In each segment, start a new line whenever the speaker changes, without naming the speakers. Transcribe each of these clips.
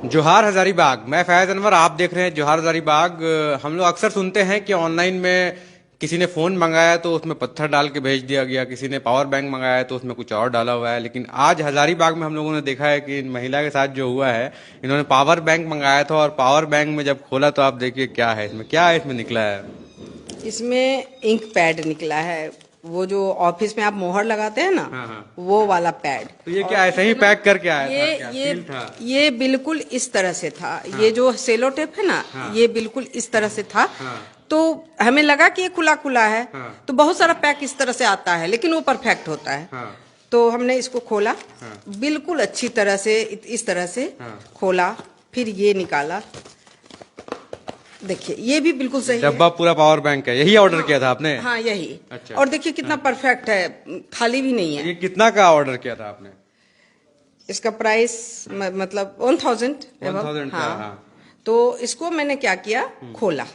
जोहार हजारीबाग। मैं फैज अनवर, आप देख रहे हैं जोहार हजारीबाग। हम लोग अक्सर सुनते हैं कि ऑनलाइन में किसी ने फोन मंगाया तो उसमें पत्थर डाल के भेज दिया गया, किसी ने पावर बैंक मंगाया तो उसमें कुछ और डाला हुआ है। लेकिन आज हजारीबाग में हम लोगों ने देखा है कि इन महिला के साथ जो हुआ है, इन्होंने पावर बैंक मंगाया था और पावर बैंक में जब खोला तो आप देखिए क्या है इसमें निकला है।
इसमें इंक पैड निकला है, वो जो ऑफिस में आप मोहर लगाते हैं ना।
हाँ।
वो वाला पैड।
तो ये क्या ऐसे ही पैक करके आया था? क्या
ये
सील था?
ये बिल्कुल इस तरह से था। ये जो सेलो टेप है ना, ये बिल्कुल इस तरह से था। तो हमें लगा कि ये खुला खुला है। तो बहुत सारा पैक इस तरह से आता है, लेकिन वो परफेक्ट होता है। तो हमने इसको खोला, बिल्कुल अच्छी तरह से इस तरह से खोला, फिर ये निकाला। देखिए ये भी बिल्कुल सही
डब्बा पूरा पावर बैंक है। यही ऑर्डर किया था आपने?
हाँ यही।
अच्छा।
और देखिए कितना परफेक्ट है, खाली भी नहीं है।
ये कितना का ऑर्डर किया था आपने?
इसका प्राइस मतलब 1000।
1000 का। हाँ।
तो इसको मैंने क्या किया, खोला।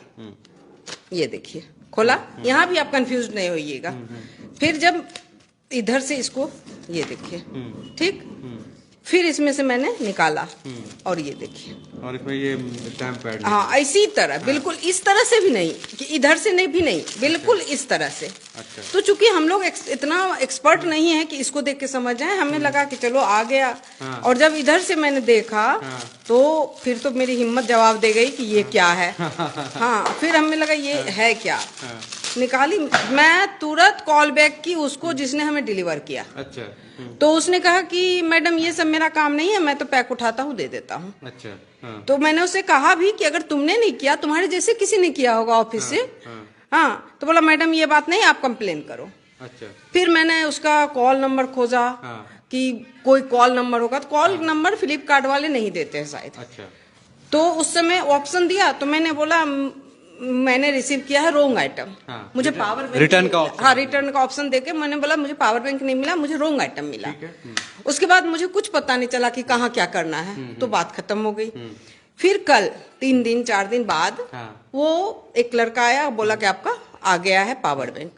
ये देखिए खोला। यहाँ भी आप कंफ्यूज नहीं होइएगा। फिर जब इधर से इसको, ये देखिए ठीक, फिर इसमें से मैंने निकाला और ये देखिए,
और इसमें ये स्टैम्प पैड।
हाँ इसी तरह, बिल्कुल इस तरह से भी नहीं कि इधर से नहीं भी नहीं, बिल्कुल इस तरह से।
अच्छा।
तो चूंकि हम लोग इतना एक्सपर्ट नहीं है कि इसको देख के समझ जाए, हमें लगा कि चलो आ गया। और जब इधर से मैंने देखा तो फिर तो मेरी हिम्मत जवाब दे गई कि ये क्या है। हाँ फिर हमें लगा ये है क्या। निकाली, मैं तुरंत कॉल बैक की उसको जिसने हमें डिलीवर किया।
अच्छा।
तो उसने कहा कि मैडम ये सब मेरा काम नहीं है, मैं तो पैक उठाता हूँ, दे देता हूँ।
अच्छा। हाँ।
तो मैंने उससे कहा भी कि अगर तुमने नहीं किया, तुम्हारे जैसे किसी ने किया होगा ऑफिस से। हाँ तो बोला मैडम ये बात नहीं, आप कंप्लेन करो।
अच्छा।
फिर मैंने उसका कॉल नंबर खोजा कि कोई कॉल नंबर होगा, तो कॉल नंबर फ्लिपकार्ट वाले नहीं देते हैं शायद।
अच्छा।
तो उस समय ऑप्शन दिया, तो मैंने बोला मैंने रिसीव किया है रोंग आइटम। मुझे पावर बैंक
रिटर्न का ऑप्शन।
हाँ रिटर्न का ऑप्शन देके मैंने बोला मुझे पावर बैंक नहीं मिला, मुझे रोंग आइटम मिला। उसके बाद मुझे कुछ पता नहीं चला कि कहाँ क्या करना है। तो बात खत्म हो गई। फिर कल 3 दिन 4 दिन बाद वो एक लड़का आया, बोला कि आपका आ गया है पावर बैंक।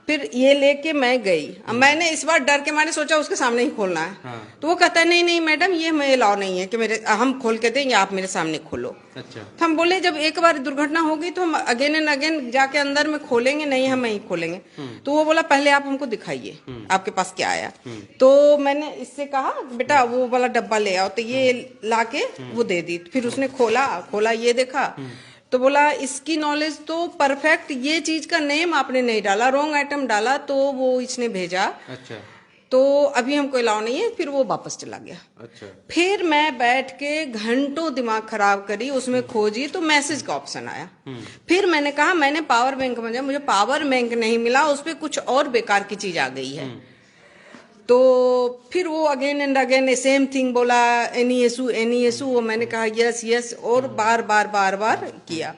फिर ये लेके मैं गई। अब मैंने इस बार डर के मारे सोचा उसके सामने ही खोलना है। तो वो कहता है नहीं नहीं मैडम ये मैं अलाउ नहीं है कि मेरे हम खोल के दें या आप मेरे सामने खोलो।
अच्छा।
तो हम बोले जब एक बार दुर्घटना होगी तो हम अगेन एंड अगेन जाके अंदर में खोलेंगे नहीं, हम नहीं खोलेंगे। तो वो बोला पहले आप हमको दिखाइए आपके पास क्या आया। तो मैंने इससे कहा बेटा वो वाला डब्बा ले आओ, तो ये लाके वो दे दी। फिर उसने खोला ये देखा, तो बोला इसकी नॉलेज तो परफेक्ट, ये चीज का नेम आपने नहीं डाला, रॉन्ग आइटम डाला, तो वो इसने भेजा।
अच्छा।
तो अभी हमको अलाउ नहीं है। फिर वो वापस चला गया।
अच्छा।
फिर मैं बैठ के घंटों दिमाग खराब करी, उसमें खोजी तो मैसेज का ऑप्शन आया। फिर मैंने कहा मैंने पावर बैंक में मुझे पावर बैंक नहीं मिला, उस पर कुछ और बेकार की चीज आ गई है। तो फिर वो again and again same thing बोला, एनी इशू। वो मैंने कहा यस और बार बार किया।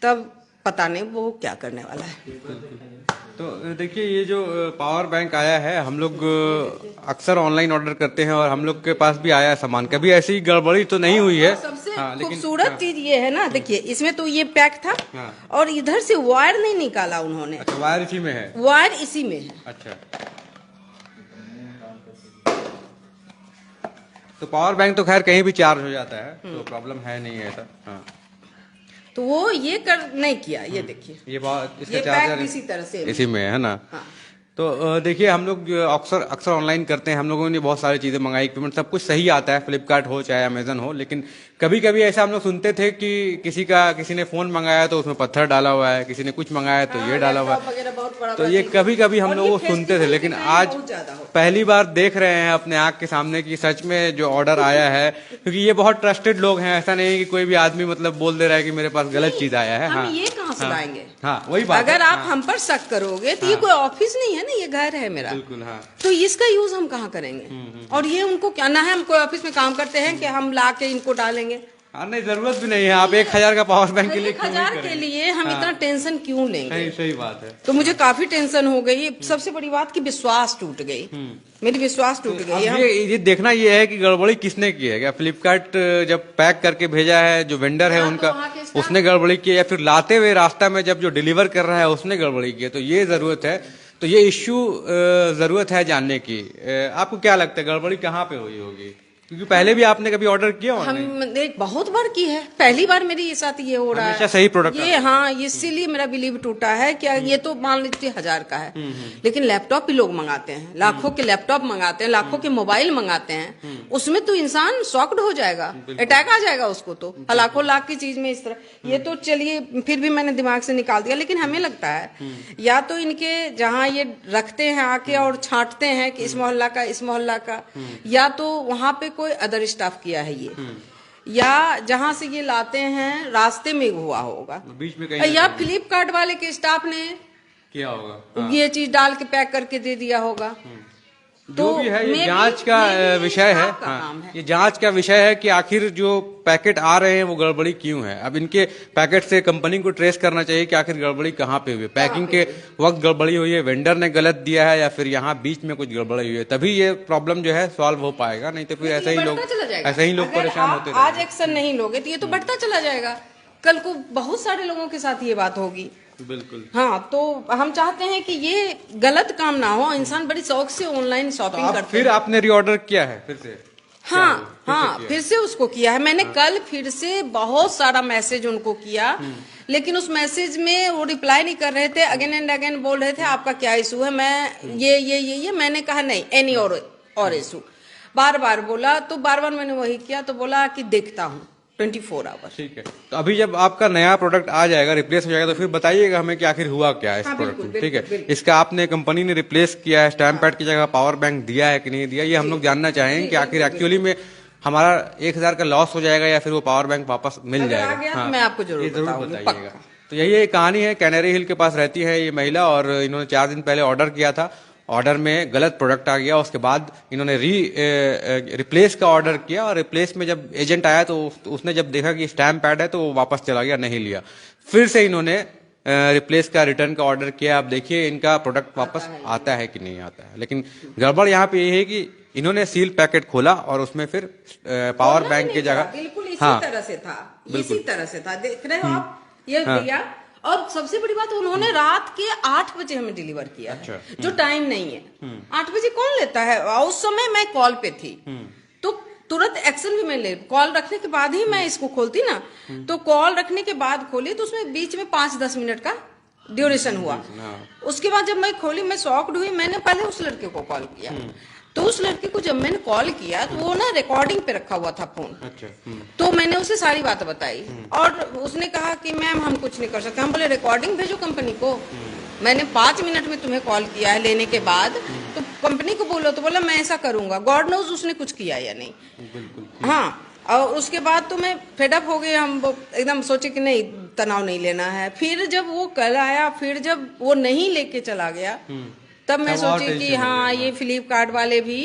तब पता नहीं वो क्या करने वाला है।
तो देखिए ये जो पावर बैंक आया है, हम लोग अक्सर ऑनलाइन ऑर्डर करते हैं और हम लोग के पास भी आया है सामान, कभी ऐसी गड़बड़ी तो नहीं हुई है।
सबसे खूबसूरत चीज ये है ना, देखिए इसमें तो ये पैक था और इधर से वायर नहीं निकाला उन्होंने।
अच्छा, वायर इसी में है?
वायर इसी में है।
अच्छा। तो पावर बैंक तो खैर कहीं भी चार्ज हो जाता है, तो प्रॉब्लम है नहीं ऐसा। हाँ।
तो वो ये कर नहीं किया। ये देखिए
इसका
ये
चार्जर
पैक इसी तरह से
इसी में है ना।
हाँ।
तो देखिए हम लोग अक्सर ऑनलाइन करते हैं, हम लोगों ने बहुत सारी चीजें मंगाई, इक्विपमेंट सब कुछ सही आता है, फ्लिपकार्ट हो चाहे अमेजन हो। लेकिन कभी कभी ऐसा हम लोग सुनते थे कि किसी ने फोन मंगाया तो उसमें पत्थर डाला हुआ है, किसी ने कुछ मंगाया तो ये डाला हुआ है। तो ये कभी कभी हम लोग वो सुनते थे, लेकिन आज पहली बार देख रहे हैं अपने आंख के सामने कि सच में जो ऑर्डर आया है, क्योंकि ये बहुत ट्रस्टेड लोग हैं, ऐसा नहीं है कि कोई भी आदमी मतलब बोल दे रहा है कि मेरे पास गलत चीज आया है।
हम ये कहाँ से लाएंगे?
हाँ वही बात।
अगर आप हम पर शक करोगे तो ये कोई ऑफिस नहीं है ना, ये घर है मेरा।
बिल्कुल। हाँ।
तो इसका यूज हम कहाँ करेंगे? और ये उनको क्या ना है, हम कोई ऑफिस में काम करते हैं कि हम ला के इनको डालेंगे?
हाँ नहीं, जरूरत भी नहीं है। आप 1000 का पावर बैंक के लिए
1000 के लिए हम इतना टेंशन क्यों लेंगे?
सही बात है।
तो मुझे काफी टेंशन हो गई। सबसे बड़ी बात कि विश्वास टूट गई, मेरी विश्वास टूट गई।
ये देखना ये है कि गड़बड़ी किसने की है। क्या फ्लिपकार्ट जब पैक करके भेजा है जो वेंडर है उनका, उसने गड़बड़ी की है, या फिर लाते हुए रास्ता में जब जो डिलीवर कर रहा है उसने गड़बड़ी की है? तो ये जरूरत है, तो ये इश्यू जरूरत है जानने की। आपको क्या लगता है गड़बड़ी कहाँ पे हुई होगी? क्योंकि पहले भी आपने कभी ऑर्डर किया हो?
हमने बहुत बार की है, पहली बार मेरे साथ ये हो रहा है।
हमेशा सही प्रोडक्ट
ये हाँ, इसीलिए मेरा बिलीव टूटा है। क्या ये तो मान लीजिए 1000 का है, लेकिन लैपटॉप भी लोग मंगाते हैं, लाखों के लैपटॉप मंगाते हैं, लाखों के मोबाइल मंगाते हैं। उसमें तो इंसान शॉक्ड हो जाएगा, अटैक आ जाएगा उसको तो, लाखों लाख की चीज में इस तरह। ये तो चलिए फिर भी मैंने दिमाग से निकाल दिया, लेकिन हमें लगता है या तो इनके जहाँ ये रखते हैं आके और छांटते हैं कि इस मोहल्ला का, इस मोहल्ला का, या तो वहां पे कोई अदर स्टाफ किया है ये, या जहां से ये लाते हैं रास्ते में हुआ होगा,
बीच में कहीं
या फ्लिपकार्ट वाले के स्टाफ ने
किया होगा,
ये चीज डाल के पैक करके दे दिया होगा।
जो भी है ये जांच का विषय है। हाँ, ये जांच का विषय है कि आखिर जो पैकेट आ रहे हैं वो गड़बड़ी क्यों है। अब इनके पैकेट से कंपनी को ट्रेस करना चाहिए कि आखिर गड़बड़ी कहाँ पे हुई है, पैकिंग के वक्त गड़बड़ी हुई है, वेंडर ने गलत दिया है, या फिर यहाँ बीच में कुछ गड़बड़ी हुई है, तभी ये प्रॉब्लम जो है सॉल्व हो पाएगा। नहीं तो फिर ऐसे ही लोग परेशान होते
आज एक्शन नहीं लोगे तो ये तो बढ़ता चला जाएगा, कल को बहुत सारे लोगों के साथ ये बात होगी।
बिल्कुल।
हाँ, तो हम चाहते हैं कि ये गलत काम ना हो। इंसान बड़ी शौक से ऑनलाइन शॉपिंग करते हैं।
फिर आपने रीऑर्डर किया है फिर से?
हाँ, फिर से उसको किया है मैंने। कल फिर से बहुत सारा मैसेज उनको किया, लेकिन उस मैसेज में वो रिप्लाई नहीं कर रहे थे, अगेन एंड अगेन बोल रहे थे आपका क्या इशू है। मैं ये मैंने कहा नहीं, एनी और इशू बार बार बोला, तो बार बार मैंने वही किया, तो बोला कि देखता हूँ 24 आवर्स।
ठीक है, तो अभी जब आपका नया प्रोडक्ट आ जाएगा, रिप्लेस हो जाएगा, तो फिर बताइएगा हमें कि आखिर हुआ क्या है इस प्रोडक्ट में। ठीक है, इसका आपने कंपनी ने रिप्लेस किया है, स्टैम्प पैड की जगह पावर बैंक दिया है कि नहीं दिया, ये हम लोग जानना चाहेंगे कि आखिर एक्चुअली में हमारा 1000 का लॉस हो जाएगा या फिर वो पावर बैंक वापस मिल जाएगा।
हाँ, मैं आपको जरूर
बताइएगा। तो यही कहानी है, कैनरी हिल के पास रहती है ये महिला, और इन्होंने 4 दिन पहले ऑर्डर किया था, ऑर्डर में गलत प्रोडक्ट आ गया, उसके बाद इन्होंने रिप्लेस का ऑर्डर किया, और रिप्लेस में जब एजेंट आया तो उसने जब देखा कि स्टैम्प पैड है तो वो वापस चला गया, नहीं लिया। फिर से इन्होंने रिप्लेस का, रिटर्न का ऑर्डर किया। आप देखिए इनका प्रोडक्ट वापस आता है कि नहीं आता है। लेकिन गड़बड़ यहाँ पे ये है कि इन्होंने सील पैकेट खोला और उसमें फिर पावर बैंक की जगह,
बिल्कुल इसी तरह से था, इसी तरह से था, देख रहे हो आप ये भैया। और सबसे बड़ी बात, उन्होंने रात के 8 बजे हमें डिलीवर किया है, जो टाइम नहीं है। 8 बजे कौन लेता है, उस समय मैं कॉल पे थी, तो तुरंत एक्शन भी मैं ले, कॉल रखने के बाद ही मैं इसको खोलती ना, तो कॉल रखने के बाद खोली तो उसमें बीच में 5-10 मिनट का ड्यूरेशन हुआ। उसके बाद जब मैं खोली, मैं शॉक्ड हुई। मैंने पहले उस लड़के को कॉल किया, तो उस लड़के को जब मैंने कॉल किया तो वो ना रिकॉर्डिंग पे रखा हुआ था फोन। तो मैंने उसे सारी बात बताई, और उसने कहा कि मैम हम कुछ नहीं कर सकते। हम बोले रिकॉर्डिंग भेजो कंपनी को, मैंने 5 मिनट में तुम्हें कॉल किया है लेने के बाद, तो कंपनी को बोलो। तो बोला मैं ऐसा करूंगा, गॉड नोज उसने कुछ किया या नहीं। हाँ, और उसके बाद तो मैं फेडअप हो गई, हम एकदम सोचे कि नहीं, तनाव नहीं लेना है। फिर जब वो कल आया, फिर जब वो नहीं लेके चला गया, तब मैं सोची कि हाँ, ये फ्लिपकार्ट वाले भी,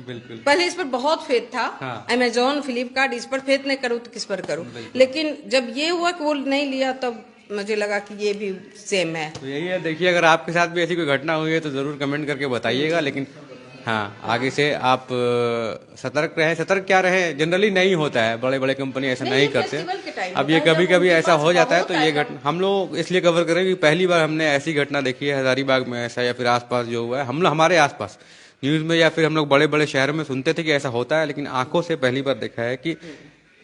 बिल्कुल,
पहले इस पर बहुत फेथ था, अमेजोन, फ्लिपकार्ट, इस पर फेथ नहीं करूँ तो किस पर करूँ। लेकिन जब ये हुआ कि वो नहीं लिया, तब मुझे लगा कि ये भी सेम है।
तो यही है, देखिए अगर आपके साथ भी ऐसी कोई घटना हुई है तो जरूर कमेंट करके बताइएगा। लेकिन हाँ, आगे से आप सतर्क रहें। सतर्क क्या रहें, जनरली नहीं होता है, बड़े बड़े कंपनी ऐसा नहीं करते। अब ये कभी कभी ऐसा हो जाता है, तो ये घटना हम लोग इसलिए कवर करें कि पहली बार हमने ऐसी घटना देखी है हजारीबाग में ऐसा, या फिर आसपास जो हुआ है, हम लोग हमारे आसपास न्यूज में या फिर हम लोग बड़े बड़े शहरों में सुनते थे कि ऐसा होता है, लेकिन आंखों से पहली बार देखा है कि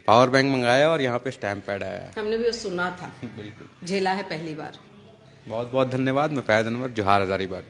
पावर बैंक मंगाया और यहाँ पे स्टैम्प पैड आया।
हमने भी सुना था,
बिल्कुल,
झेला है पहली बार।
बहुत बहुत धन्यवाद। मैं फैज अनवर, जोहार हजारीबाग।